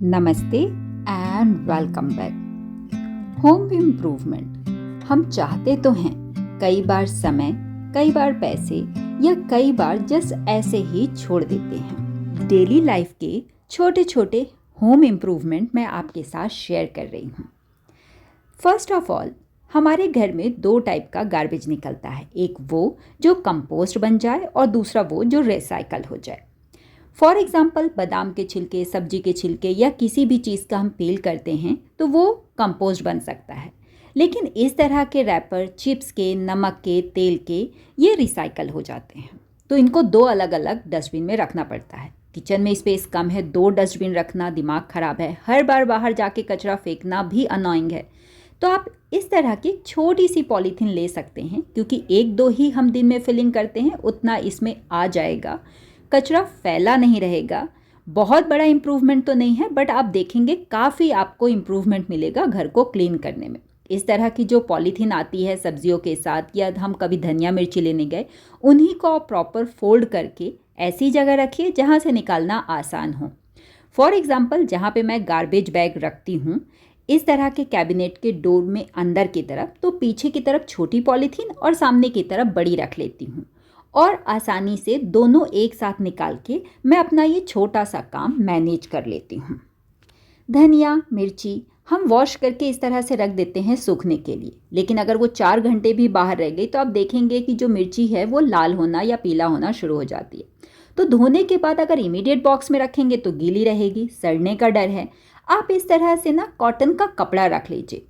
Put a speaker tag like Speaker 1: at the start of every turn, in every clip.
Speaker 1: नमस्ते and welcome back. Home improvement हम चाहते तो हैं, कई बार समय, कई बार पैसे या कई बार जस्ट ऐसे ही छोड़ देते हैं। डेली लाइफ के छोटे छोटे होम इम्प्रूवमेंट मैं आपके साथ शेयर कर रही हूँ। फर्स्ट ऑफ ऑल, हमारे घर में दो टाइप का गार्बेज निकलता है। एक वो जो कंपोस्ट बन जाए और दूसरा वो जो रिसाइकल हो जाए। फॉर एग्जाम्पल, बादाम के छिलके, सब्जी के छिलके या किसी भी चीज़ का हम पील करते हैं तो वो कंपोस्ट बन सकता है। लेकिन इस तरह के रैपर, चिप्स के, नमक के, तेल के, ये रिसाइकल हो जाते हैं। तो इनको दो अलग अलग डस्टबिन में रखना पड़ता है। किचन में स्पेस कम है, दो डस्टबिन रखना दिमाग ख़राब है। हर बार बाहर जाके कचरा फेंकना भी अनोइंग है। तो आप इस तरह की छोटी सी पॉलीथीन ले सकते हैं, क्योंकि एक दो ही हम दिन में फिलिंग करते हैं, उतना इसमें आ जाएगा। कचरा फैला नहीं रहेगा। बहुत बड़ा इम्प्रूवमेंट तो नहीं है, बट आप देखेंगे काफ़ी आपको इम्प्रूवमेंट मिलेगा घर को क्लीन करने में। इस तरह की जो पॉलीथीन आती है सब्जियों के साथ, या हम कभी धनिया मिर्ची लेने गए, उन्हीं को प्रॉपर फोल्ड करके ऐसी जगह रखिए जहाँ से निकालना आसान हो। फॉर एग्जाम्पल, जहाँ पे मैं गार्बेज बैग रखती हूँ, इस तरह के कैबिनेट के डोर में अंदर की तरफ, तो पीछे की तरफ छोटी पॉलीथीन और सामने की तरफ बड़ी रख लेती हूँ, और आसानी से दोनों एक साथ निकाल के मैं अपना ये छोटा सा काम मैनेज कर लेती हूँ। धनिया, मिर्ची हम वॉश करके इस तरह से रख देते हैं सूखने के लिए, लेकिन अगर वो 4 घंटे भी बाहर रह गई तो आप देखेंगे कि जो मिर्ची है वो लाल होना या पीला होना शुरू हो जाती है। तो धोने के बाद अगर इमीडिएट बॉक्स में रखेंगे तो गीली रहेगी, सड़ने का डर है। आप इस तरह से ना कॉटन का कपड़ा रख लीजिए।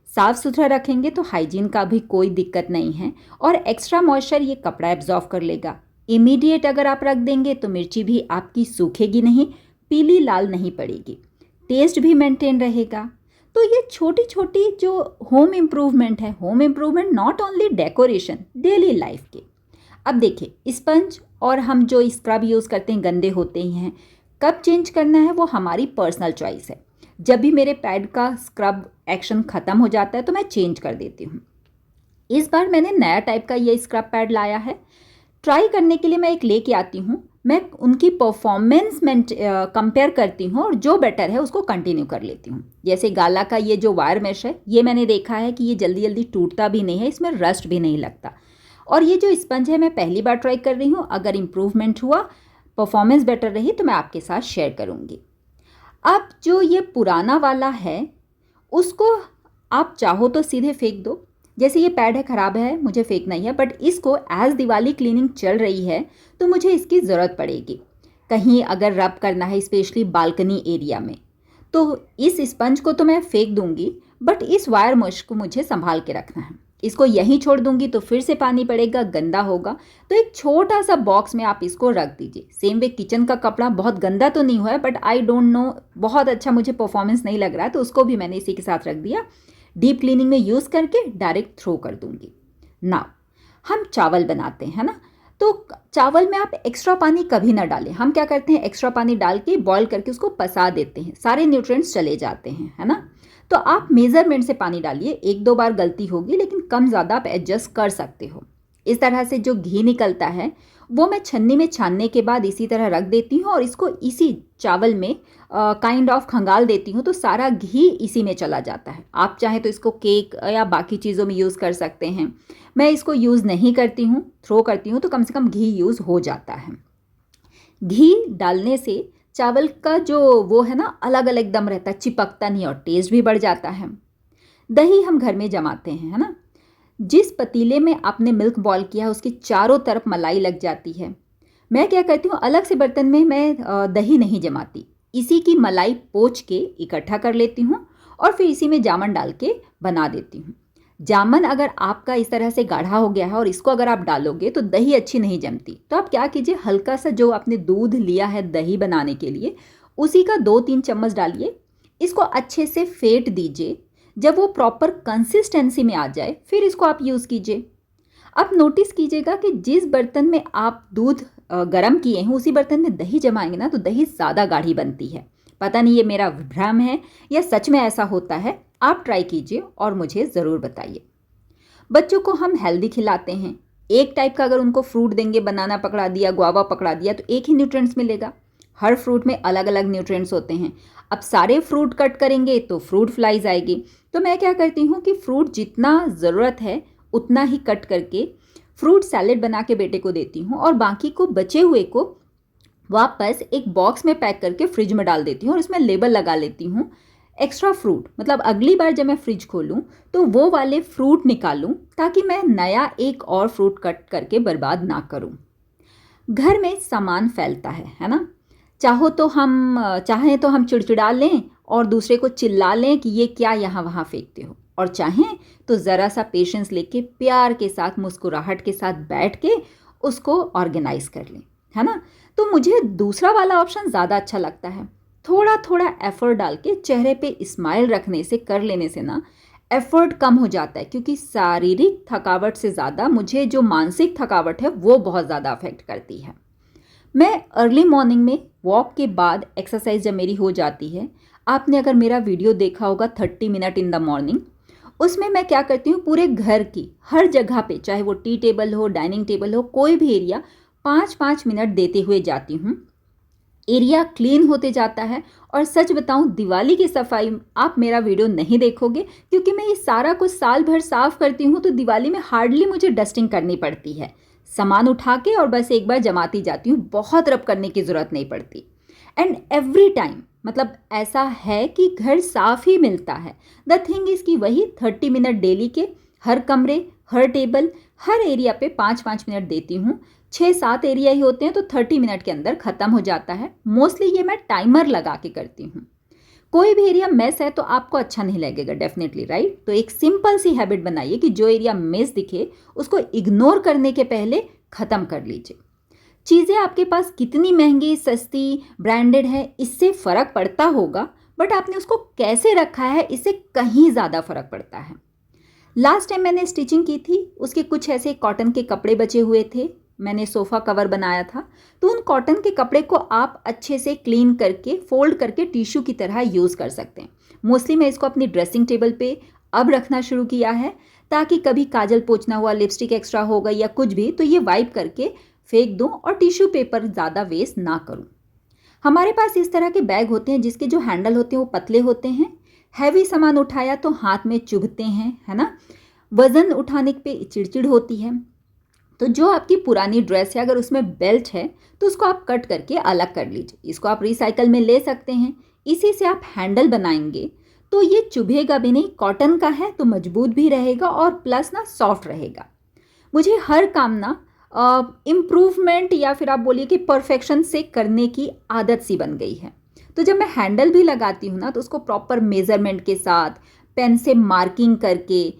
Speaker 1: साफ़ सुथरा रखेंगे तो हाइजीन का भी कोई दिक्कत नहीं है, और एक्स्ट्रा मॉइस्चर ये कपड़ा एब्जॉर्व कर लेगा। इमीडिएट अगर आप रख देंगे तो मिर्ची भी आपकी सूखेगी नहीं, पीली लाल नहीं पड़ेगी, टेस्ट भी मेंटेन रहेगा। तो ये छोटी छोटी जो होम इम्प्रूवमेंट है, home improvement not only decoration, daily life के। अब देखिए, स्पंज और हम जो स्क्रब यूज़ करते हैं गंदे होते ही हैं, कब चेंज करना है वो हमारी पर्सनल चॉइस है। जब भी मेरे पैड का स्क्रब एक्शन ख़त्म हो जाता है तो मैं चेंज कर देती हूँ। इस बार मैंने नया टाइप का ये स्क्रब पैड लाया है। ट्राई करने के लिए मैं एक लेके आती हूँ, मैं उनकी परफॉर्मेंस में कंपेयर करती हूँ और जो बेटर है उसको कंटिन्यू कर लेती हूँ। जैसे गाला का ये जो वायर मेश है, ये मैंने देखा है कि ये जल्दी जल्दी टूटता भी नहीं है, इसमें रस्ट भी नहीं लगता। और ये जो स्पंज है, मैं पहली बार ट्राई कर रही हूँ। अगर इम्प्रूवमेंट हुआ, परफॉर्मेंस बेटर रही तो मैं आपके साथ शेयर करूँगी। अब जो ये पुराना वाला है, उसको आप चाहो तो सीधे फेंक दो। जैसे ये पैड है, ख़राब है, मुझे फेंकना ही है, बट इसको एज दिवाली क्लीनिंग चल रही है तो मुझे इसकी ज़रूरत पड़ेगी। कहीं अगर रब करना है, स्पेशली बालकनी एरिया में, तो इस स्पंज को तो मैं फेंक दूंगी, बट इस वायर मश को मुझे संभाल के रखना है। इसको यहीं छोड़ दूंगी तो फिर से पानी पड़ेगा, गंदा होगा। तो एक छोटा सा बॉक्स में आप इसको रख दीजिए। सेम वे किचन का कपड़ा बहुत गंदा तो नहीं हुआ है, बट आई डोंट नो, बहुत अच्छा मुझे परफॉर्मेंस नहीं लग रहा है, तो उसको भी मैंने इसी के साथ रख दिया। डीप क्लीनिंग में यूज़ करके डायरेक्ट थ्रो कर दूंगी। नाउ हम चावल बनाते हैं ना, तो चावल में आप एक्स्ट्रा पानी कभी ना डालें। हम क्या करते हैं, एक्स्ट्रा पानी डाल के बॉईल करके उसको पसा देते हैं, सारे न्यूट्रिएंट्स चले जाते हैं, है ना। तो आप मेज़रमेंट से पानी डालिए। एक दो बार गलती होगी, लेकिन कम ज़्यादा आप एडजस्ट कर सकते हो। इस तरह से जो घी निकलता है वो मैं छन्नी में छानने के बाद इसी तरह रख देती हूँ, और इसको इसी चावल में काइंड ऑफ खंगाल देती हूँ, तो सारा घी इसी में चला जाता है। आप चाहें तो इसको केक या बाकी चीज़ों में यूज़ कर सकते हैं। मैं इसको यूज़ नहीं करती हूँ, थ्रो करती हूँ, तो कम से कम घी यूज़ हो जाता है। घी डालने से चावल का जो वो है ना, अलग अलग दम रहता है, चिपकता नहीं, और टेस्ट भी बढ़ जाता है। दही हम घर में जमाते हैं, है ना। जिस पतीले में आपने मिल्क बॉईल किया है उसकी चारों तरफ मलाई लग जाती है। मैं क्या करती हूँ, अलग से बर्तन में मैं दही नहीं जमाती, इसी की मलाई पोंछ के इकट्ठा कर लेती हूँ और फिर इसी में जामन डाल के बना देती हूँ। जामन अगर आपका इस तरह से गाढ़ा हो गया है और इसको अगर आप डालोगे तो दही अच्छी नहीं जमती, तो आप क्या कीजिए, हल्का सा जो आपने दूध लिया है दही बनाने के लिए, उसी का 2-3 चम्मच डालिए। इसको अच्छे से फेंट दीजिए। जब वो प्रॉपर कंसिस्टेंसी में आ जाए फिर इसको आप यूज़ कीजिए। आप नोटिस कीजिएगा कि जिस बर्तन में आप दूध गर्म किए हैं उसी बर्तन में दही जमाएंगे ना, तो दही ज़्यादा गाढ़ी बनती है। पता नहीं ये मेरा भ्रम है या सच में ऐसा होता है। आप ट्राई कीजिए और मुझे ज़रूर बताइए। बच्चों को हम हेल्दी खिलाते हैं। एक टाइप का अगर उनको फ्रूट देंगे, बनाना पकड़ा दिया, गुआवा पकड़ा दिया, तो एक ही न्यूट्रिएंट्स मिलेगा। हर फ्रूट में अलग अलग न्यूट्रिएंट्स होते हैं। अब सारे फ्रूट कट करेंगे तो फ्रूट फ्लाइज आएगी। तो मैं क्या करती हूँ कि फ्रूट जितना ज़रूरत है उतना ही कट करके फ्रूट सैलेड बना के बेटे को देती हूँ, और बाकी को बचे हुए को वापस एक बॉक्स में पैक करके फ्रिज में डाल देती हूँ और उसमें लेबल लगा लेती हूँ एक्स्ट्रा फ्रूट। मतलब अगली बार जब मैं फ्रिज खोलूँ तो वो वाले फ्रूट निकालूँ, ताकि मैं नया एक और फ्रूट कट करके बर्बाद ना करूँ। घर में सामान फैलता है ना। चाहें तो हम चिड़चिड़ा लें और दूसरे को चिल्ला लें कि ये क्या यहाँ वहाँ फेंकते हो, और चाहें तो ज़रा सा पेशेंस लेके प्यार के साथ मुस्कुराहट के साथ बैठ के उसको ऑर्गेनाइज कर लें, है ना। तो मुझे दूसरा वाला ऑप्शन ज़्यादा अच्छा लगता है। थोड़ा थोड़ा एफर्ट डाल के चेहरे पे स्माइल रखने से, कर लेने से ना एफर्ट कम हो जाता है, क्योंकि शारीरिक थकावट से ज़्यादा मुझे जो मानसिक थकावट है वो बहुत ज़्यादा अफेक्ट करती है। मैं अर्ली मॉर्निंग में वॉक के बाद एक्सरसाइज जब मेरी हो जाती है, आपने अगर मेरा वीडियो देखा होगा 30 मिनट इन द मॉर्निंग, उसमें मैं क्या करती हूँ, पूरे घर की हर जगह पे, चाहे वो टी टेबल हो, डाइनिंग टेबल हो, कोई भी एरिया 5-5 मिनट देते हुए जाती हूँ। एरिया क्लीन होते जाता है। और सच बताऊं, दिवाली की सफाई आप मेरा वीडियो नहीं देखोगे, क्योंकि मैं ये सारा कुछ साल भर साफ करती हूँ, तो दिवाली में हार्डली मुझे डस्टिंग करनी पड़ती है। सामान उठा के और बस एक बार जमाती जाती हूँ, बहुत रब करने की ज़रूरत नहीं पड़ती। एंड एवरी टाइम, मतलब ऐसा है कि घर साफ ही मिलता है। द थिंग इज़ कि वही 30 मिनट डेली के हर कमरे, हर टेबल, हर एरिया पे 5-5 मिनट देती हूँ। 6-7 एरिया ही होते हैं तो 30 मिनट के अंदर ख़त्म हो जाता है। मोस्टली ये मैं टाइमर लगा के करती हूँ। कोई भी एरिया मिस है तो आपको अच्छा नहीं लगेगा डेफिनेटली, राइट। तो एक सिंपल सी हैबिट बनाइए कि जो एरिया मिस दिखे उसको इग्नोर करने के पहले ख़त्म कर लीजिए। चीज़ें आपके पास कितनी महंगी, सस्ती, ब्रांडेड है, इससे फ़र्क पड़ता होगा, बट आपने उसको कैसे रखा है इससे कहीं ज़्यादा फ़र्क पड़ता है। लास्ट टाइम मैंने स्टिचिंग की थी, उसके कुछ ऐसे कॉटन के कपड़े बचे हुए थे। मैंने सोफ़ा कवर बनाया था, तो उन कॉटन के कपड़े को आप अच्छे से क्लीन करके फोल्ड करके टिश्यू की तरह यूज़ कर सकते हैं। मोस्टली मैं इसको अपनी ड्रेसिंग टेबल पे अब रखना शुरू किया है, ताकि कभी काजल पोंछना हुआ, लिपस्टिक एक्स्ट्रा हो गई या कुछ भी, तो ये वाइप करके फेंक दूँ और टिश्यू पेपर ज़्यादा वेस्ट ना करूँ। हमारे पास इस तरह के बैग होते हैं जिसके जो हैंडल होते हैं वो पतले होते हैं। हैवी सामान उठाया तो हाथ में चुभते हैं, है ना। वज़न उठाने पे चिड़चिड़ होती है। तो जो आपकी पुरानी ड्रेस है, अगर उसमें बेल्ट है तो उसको आप कट करके अलग कर लीजिए। इसको आप रिसाइकल में ले सकते हैं। इसी से आप हैंडल बनाएंगे तो ये चुभेगा भी नहीं, कॉटन का है तो मजबूत भी रहेगा और प्लस ना सॉफ्ट रहेगा। मुझे हर काम ना इम्प्रूवमेंट या फिर आप बोलिए कि परफेक्शन से करने की आदत सी बन गई है। तो जब मैं हैंडल भी लगाती हूँ ना, तो उसको प्रॉपर मेज़रमेंट के साथ पेन से मार्किंग करके,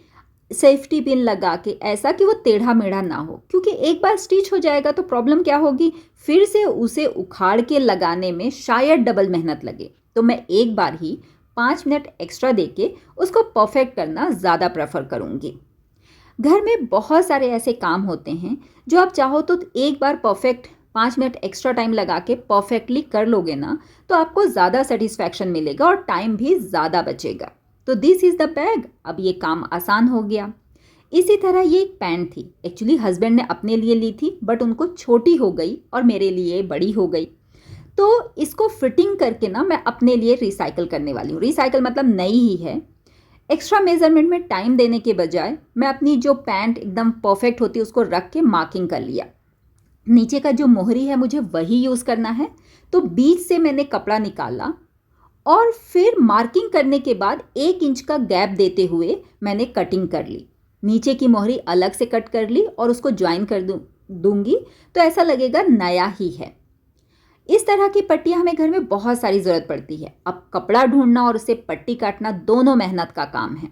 Speaker 1: सेफ्टी पिन लगा के, ऐसा कि वो टेढ़ा मेढ़ा ना हो, क्योंकि एक बार स्टिच हो जाएगा तो प्रॉब्लम क्या होगी, फिर से उसे उखाड़ के लगाने में शायद डबल मेहनत लगे। तो मैं एक बार ही 5 मिनट एक्स्ट्रा देके उसको परफेक्ट करना ज़्यादा प्रेफर करूँगी। घर में बहुत सारे ऐसे काम होते हैं जो आप चाहो तो एक बार परफेक्ट 5 मिनट एक्स्ट्रा टाइम लगा के परफेक्टली कर लोगे ना, तो आपको ज़्यादा सेटिस्फैक्शन मिलेगा और टाइम भी ज़्यादा बचेगा। तो दिस इज़ द बैग, अब ये काम आसान हो गया। इसी तरह ये एक पैंट थी, एक्चुअली हस्बैंड ने अपने लिए ली थी, बट उनको छोटी हो गई और मेरे लिए बड़ी हो गई। तो इसको फिटिंग करके ना मैं अपने लिए रिसाइकल करने वाली हूँ। रिसाइकल मतलब नई ही है। एक्स्ट्रा मेजरमेंट में टाइम देने के बजाय मैं अपनी जो पैंट एकदम परफेक्ट होती है उसको रख के मार्किंग कर लिया। नीचे का जो मोहरी है मुझे वही यूज़ करना है, तो बीच से मैंने कपड़ा निकाला और फिर मार्किंग करने के बाद 1 इंच का गैप देते हुए मैंने कटिंग कर ली। नीचे की मोहरी अलग से कट कर ली और उसको ज्वाइन कर दूंगी, तो ऐसा लगेगा नया ही है। इस तरह की पट्टियाँ हमें घर में बहुत सारी ज़रूरत पड़ती है। अब कपड़ा ढूंढना और उसे पट्टी काटना दोनों मेहनत का काम है।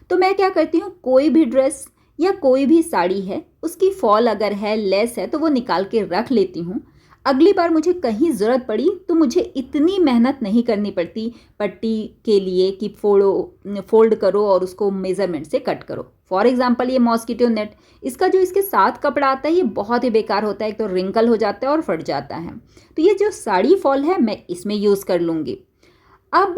Speaker 1: तो मैं क्या करती हूँ, कोई भी ड्रेस या कोई भी साड़ी है, उसकी फॉल अगर है, लेस है, तो वो निकाल के रख लेती हूँ। अगली बार मुझे कहीं ज़रूरत पड़ी तो मुझे इतनी मेहनत नहीं करनी पड़ती पट्टी के लिए कि फोल्ड करो और उसको मेज़रमेंट से कट करो। फॉर एग्जांपल ये मॉस्किटो नेट, इसका जो इसके साथ कपड़ा आता है ये बहुत ही बेकार होता है, एक तो रिंकल हो जाता है और फट जाता है। तो ये जो साड़ी फॉल है मैं इसमें यूज़ कर लूँगी। अब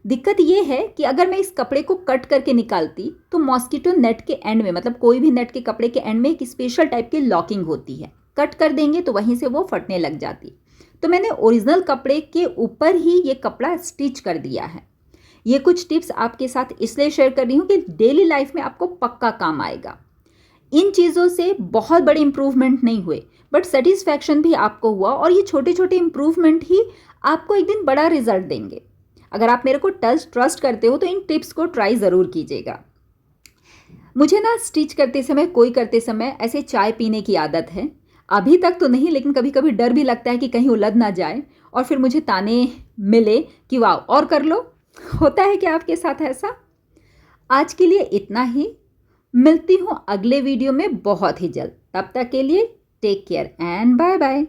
Speaker 1: दिक्कत ये है कि अगर मैं इस कपड़े को कट करके निकालती तो मॉस्किटो नेट के एंड में, मतलब कोई भी नेट के कपड़े के एंड में एक स्पेशल टाइप की लॉकिंग होती है, कट कर देंगे तो वहीं से वो फटने लग जाती। तो मैंने ओरिजिनल कपड़े के ऊपर ही ये कपड़ा स्टिच कर दिया है। ये कुछ टिप्स आपके साथ इसलिए शेयर कर रही हूँ कि डेली लाइफ में आपको पक्का काम आएगा। इन चीज़ों से बहुत बड़े इंप्रूवमेंट नहीं हुए, बट सेटिस्फैक्शन भी आपको हुआ, और ये छोटे छोटे इंप्रूवमेंट ही आपको एक दिन बड़ा रिजल्ट देंगे। अगर आप मेरे को ट्रस्ट करते हो तो इन टिप्स को ट्राई ज़रूर कीजिएगा। मुझे ना स्टिच करते समय, कोई करते समय ऐसे चाय पीने की आदत है। अभी तक तो नहीं, लेकिन कभी कभी डर भी लगता है कि कहीं उलझ ना जाए और फिर मुझे ताने मिले कि वाह और कर लो। होता है क्या आपके साथ ऐसा? आज के लिए इतना ही। मिलती हूँ अगले वीडियो में बहुत ही जल्द। तब तक के लिए take care and bye bye.